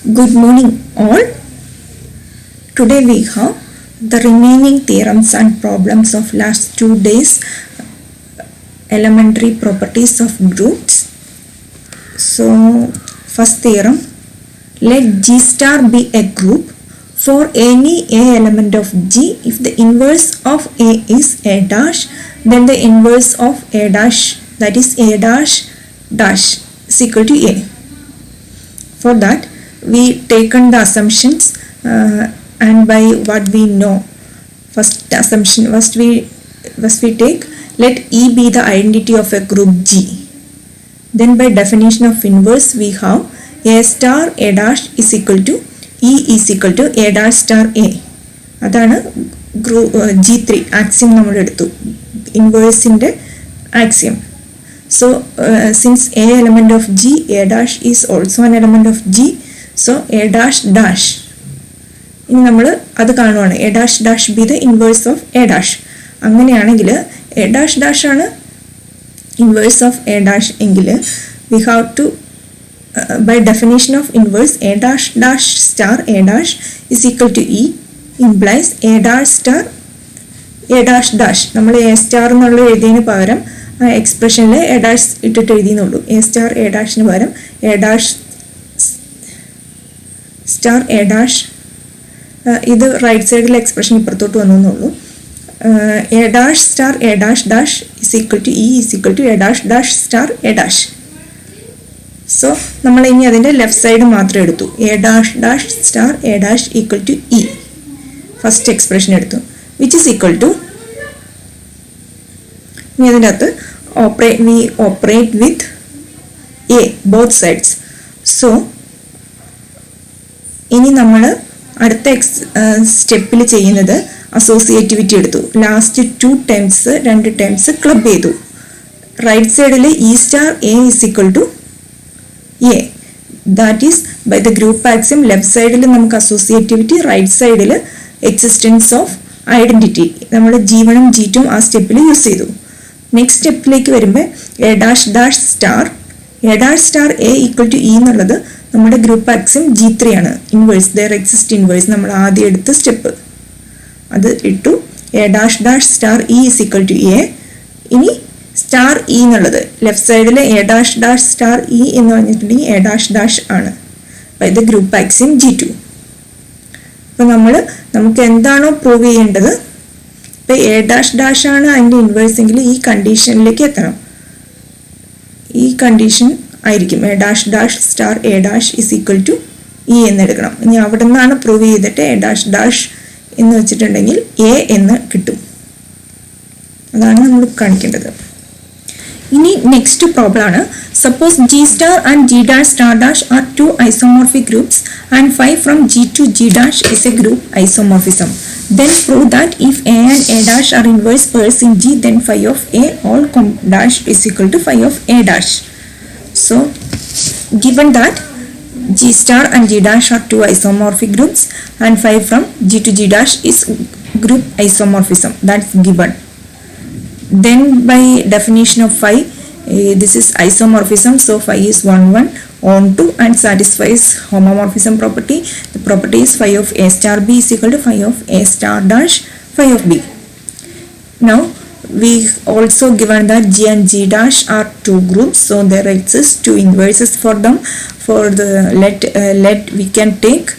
Good morning all. Today we have the remaining theorems and problems of last 2 days elementary properties of groups. So first theorem, let G star be a group for any A element of G. If the inverse of A is A dash, then the inverse of A dash, that is A dash dash, is equal to A. For that we taken the assumptions and by what we know. First we take let E be the identity of a group G. Then by definition of inverse we have A star A dash is equal to E is equal to A dash star A. അതാണ് G3 axiom നമ്മൾ എടുത്തു, ഇൻവേഴ്സിൻ്റെ axiom. So since A element of G, A dash is also an element of G, so A dash dash, ഇനി നമ്മൾ അത് കാണുവാണ്, A dash dash be the inverse of A dash. അങ്ങനെയാണെങ്കിൽ A dash dash ആണ് inverse of A dash എങ്കിൽ we have to by definition of inverse A dash dash star A dash is equal to E implies A dash star A dash dash. നമ്മൾ A star എന്നുള്ള എഴുതിയതിന് പകരം ആ എക്സ്പ്രഷനിൽ a dash ഇട്ടിട്ട് എഴുതിയെന്നുള്ളൂ. A star a ഡാഷിന് പകരം a dash star a dash, ഇത് റൈറ്റ് സൈഡിലെ എക്സ്പ്രഷൻ ഇപ്പുറത്തോട്ട് വന്നെന്നുള്ളൂ. A dash star a dash dash is equal to e is equal to a dash dash star a dash. So നമ്മൾ ഇനി അതിൻ്റെ ലെഫ്റ്റ് സൈഡ് മാത്രം എടുത്തു. A dash dash star a dash equal to e, first expression എടുത്തു, which is equal to, ഇനി അതിൻ്റെ അകത്ത് we operate with A both sides. So ഇനി നമ്മൾ അടുത്ത സ്റ്റെപ്പിൽ ചെയ്യുന്നത് അസോസിയേറ്റിവിറ്റി എടുത്തു. ലാസ്റ്റ് രണ്ട് ടേംസ് ക്ലബ് ചെയ്തു. റൈറ്റ് സൈഡിൽ e star a is equal to a, that is by the group axiom. Left സൈഡിൽ നമുക്ക് അസോസിയേറ്റിവിറ്റി, റൈറ്റ് സൈഡിൽ എക്സിസ്റ്റൻസ് ഓഫ് ഐഡന്റിറ്റി. നമ്മൾ G1 G2 ആ സ്റ്റെപ്പിൽ യൂസ് ചെയ്തു. നെക്സ്റ്റ് സ്റ്റെപ്പിലേക്ക് വരുമ്പോൾ a dash dash star a dash star a equal to e എന്നുള്ളത് നമ്മുടെ ഗ്രൂപ്പ് ആക്സിയം G3 ആണ്. ഇൻവേഴ്സ്, ദർ എക്സിസ്റ്റ് ഇൻവേഴ്സ്, നമ്മൾ ആദ്യം എടുത്ത സ്റ്റെപ്പ് അത് ഇട്ടു. A dash dash star e is equal to a. ഇനി സ്റ്റാർ ഇ എന്നുള്ളത് ലെഫ്റ്റ് സൈഡിൽ a dash dash star e എന്ന് പറഞ്ഞിട്ടുണ്ടെങ്കിൽ എ ഡാഷ് ഡാഷ് ആണ് by the group axiom G2. അപ്പോൾ നമുക്ക് എന്താണോ പ്രൂവ് ചെയ്യേണ്ടത്, ഇപ്പോൾ എ ഡാഷ് ഡാഷ് ആണ് അതിൻ്റെ ഇൻവേഴ്സ് എങ്കിൽ ഈ കണ്ടീഷനിലേക്ക് എത്തണം. ഈ കണ്ടീഷൻ ആയിരിക്കും a dash dash star a dash is equal to e എന്നെടുക്കണം. ഇനി അവിടെ നിന്നാണ് പ്രൂവ് ചെയ്തിട്ട് എ ഡാഷ് ഡാഷ് എന്ന് വെച്ചിട്ടുണ്ടെങ്കിൽ എ എന്ന് കിട്ടും. അതാണ് നമ്മൾ കാണിക്കേണ്ടത്. ഇനി നെക്സ്റ്റ് പ്രോബ്ലം ആണ്. Suppose G star and G dash star dash are two isomorphic groups and phi from G to G dash is a group isomorphism. Then prove that if A and A dash are inverse pairs in G, then phi of A all dash is equal to phi of A dash. So given that G star and G dash are two isomorphic groups and phi from G to G dash is group isomorphism, that's given. Then by definition of phi, this is isomorphism, so phi is 1 onto and satisfies homomorphism property. The property is phi of A star B is equal to phi of A star dash phi of B. Now we also given that G and G dash are two groups, so there exists two inverses for them. For the let we can take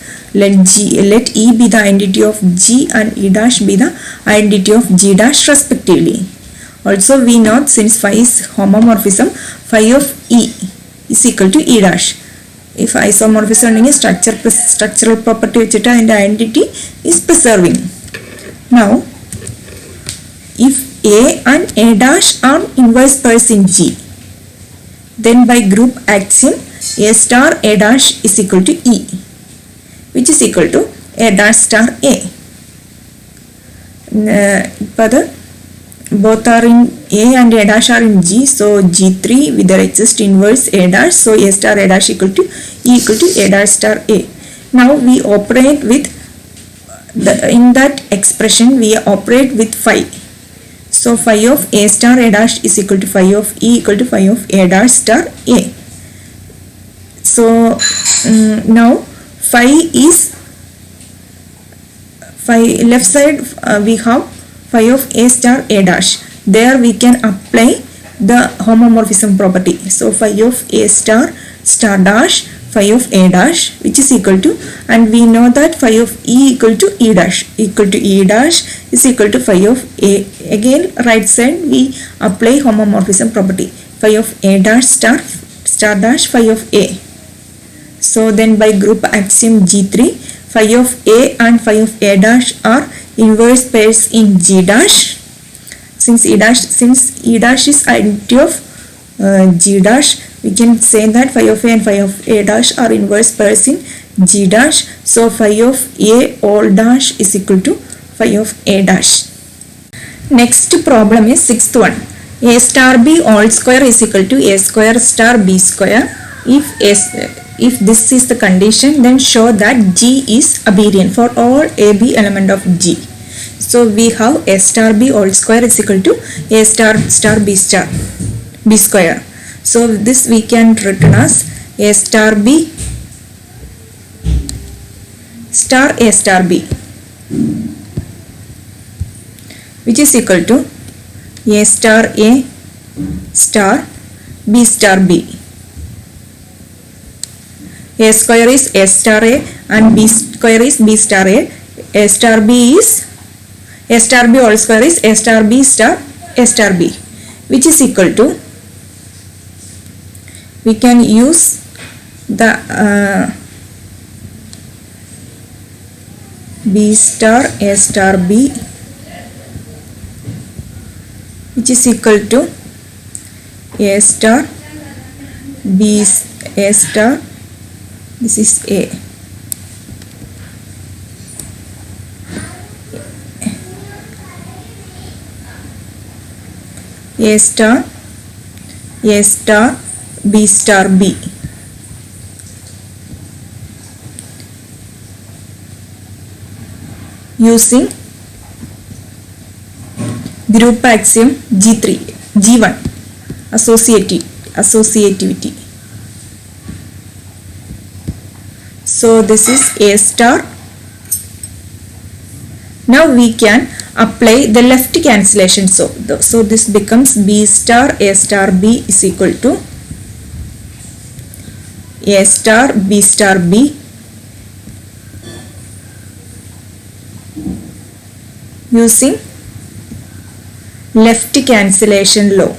let E be the identity of G and E dash be the identity of G dash respectively. Also we know since phi is homomorphism, phi of E is equal to E dash. If isomorphism ഉണ്ടെങ്കിൽ structural property വെച്ചിട്ട് അതിൻ്റെ identity is preserving. Now if A and A dash are inverse pairs in G, then by group axiom A star A dash is equal to E, which is equal to A dash star A. ഇപ്പോൾ both are in A and A dash are in G, so G3 with their exist inverse A dash, so A star A dash equal to E equal to A dash star A. Now we operate with in that expression we operate with phi. So phi of A star A dash is equal to phi of E equal to phi of A dash star A. So now phi is phi left side, we have phi of A star A dash. There we can apply the homomorphism property. So phi of A star star dash phi of A dash, which is equal to, and we know that phi of E equal to E dash is equal to phi of A. Again right side we apply homomorphism property, phi of A dash star dash phi of A. So then by group axiom G3, phi of A and phi of A dash are inverse pairs in G dash. Since E dash is identity of G dash, we can say that phi of A and phi of A dash are inverse pairs in G dash. So phi of A all dash is equal to phi of A dash. Next problem is sixth one. A star B all square is equal to A square star B square. If this is the condition, then show that G is abelian for all AB element of G. So we have A star B all square is equal to A star B square. So this we can written as A star B star A star B, which is equal to A star A star B star B. A square is A star A and B square is B star A. A star B is A star B all square is A star B star A star B, which is equal to, we can use the B star A star B, which is equal to A star B A star, this is A, A star B star B. Using group axiom G1 associativity. So this is A star. Now we can apply the left cancellation. So this becomes B star A star B is equal to A star B star B using left cancellation law.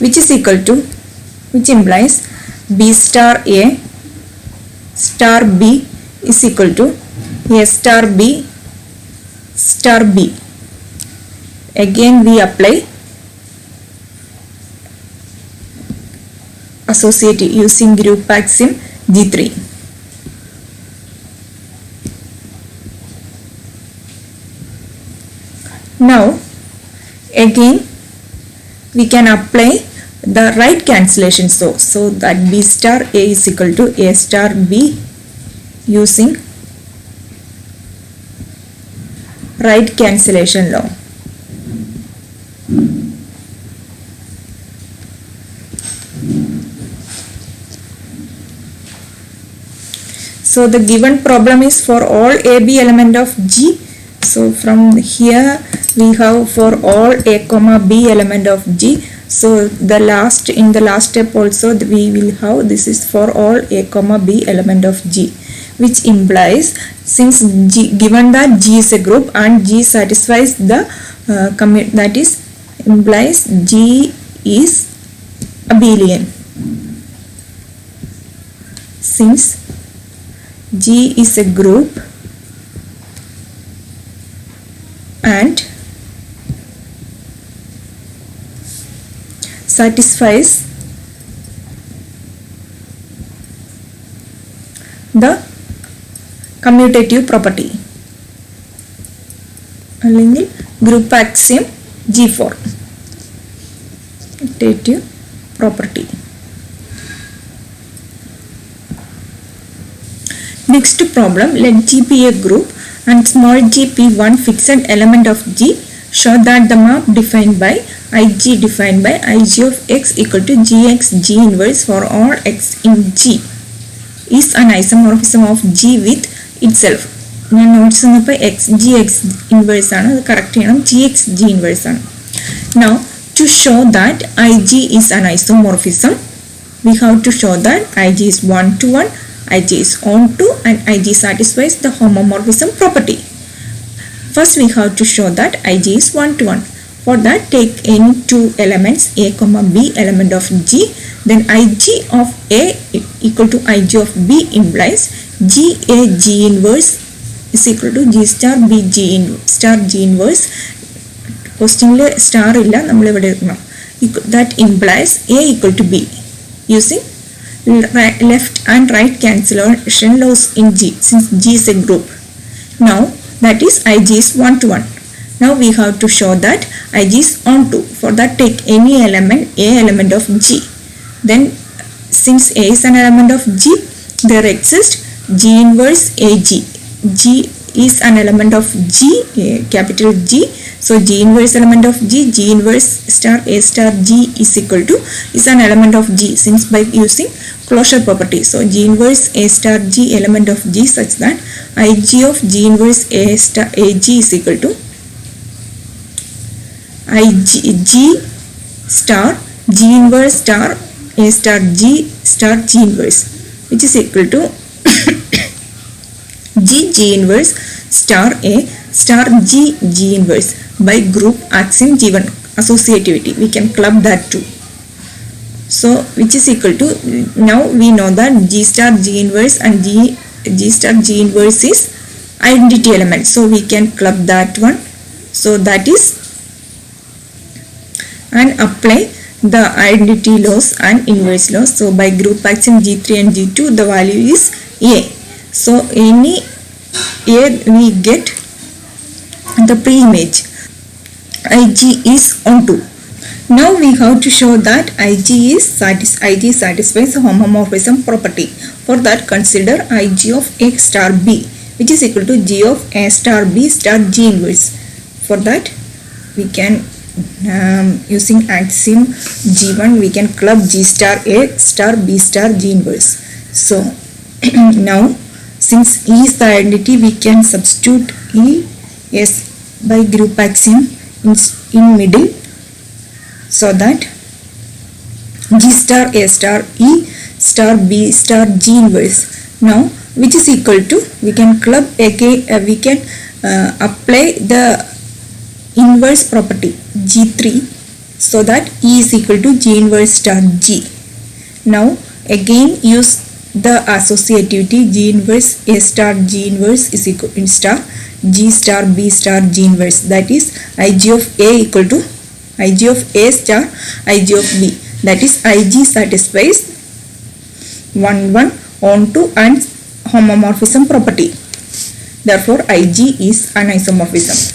Which is equal to, which implies B star A star B is equal to A star B star B. Again we apply associative using group axiom G3. Now again we can apply the right cancellation, so that B star A is equal to A star B using right cancellation law. So the given problem is for all AB element of G. So from here we have for all A comma B element of G. So in the last step also we will have, this is for all A comma B element of G, which implies, since given that G is a group and G satisfies the that is implies G is abelian. Since G is a group and satisfies the commutative property, അല്ലെങ്കിൽ group axiom G4 commutative property. Next problem, let G be a group and small g p1 fixed element of G, show that the map defined by Ig defined by Ig of x equal to Gx G inverse for all x in G is an isomorphism of G with itself. ഞാൻ notes വന്നപ്പോൾ G x inverse ആണ്, അത് correct ചെയ്യണം. Gx G inverse ആണ്. Now to show that Ig is an isomorphism, we have to show that Ig is 1 to 1, Ig is onto, and Ig satisfies the homomorphism property. First we have to show that Ig is 1 to 1. For that, take any two elements a comma b element of G, then Ig of a equal to Ig of b implies Ga G inverse is equal to G star b G star G inverse. Questionle star illa nammal evide edukkanam. That implies a equal to b using left and right cancellation laws in G, since G is a group. Now that is Ig is 1 to 1. Now we have to show that Ig is onto. For that, take any element a element of G. Then since a is an element of G, there exists G inverse Ag. G is an element of G, capital G. So G inverse element of G, G inverse star a star G is equal to is an element of G, since by using closure property. So G inverse a star G element of G such that Ig of G inverse a star Ag is equal to G star G inverse star a star G star G inverse, which is equal to G inverse star a star G inverse by group axiom G1 associativity. We can club that too. So which is equal to, now we know that G star G inverse and G star G inverse is identity element. So we can club that one. So that is, and apply the identity laws and inverse laws. So by group axiom G3 and G2, the value is A. So any A we get the pre-image Ig is onto. Now we have to show that Ig satisfies the homomorphism property. For that, consider Ig of a star b, which is equal to G of a star b star G inverse. For that, we can using axiom G1, we can club G star a star b star G inverse. So now since E is the identity, we can substitute E as by group axiom in middle, so that G star a star E star b star G inverse. Now which is equal to, we can club again, we can apply the inverse property G3, so that E is equal to G inverse star G. Now again use the associativity G inverse a star G inverse is equal to star G star b star G inverse. That is Ig of a equal to Ig of a star Ig of b. That is Ig satisfies 1 1 onto and homomorphism property. Therefore Ig is an isomorphism.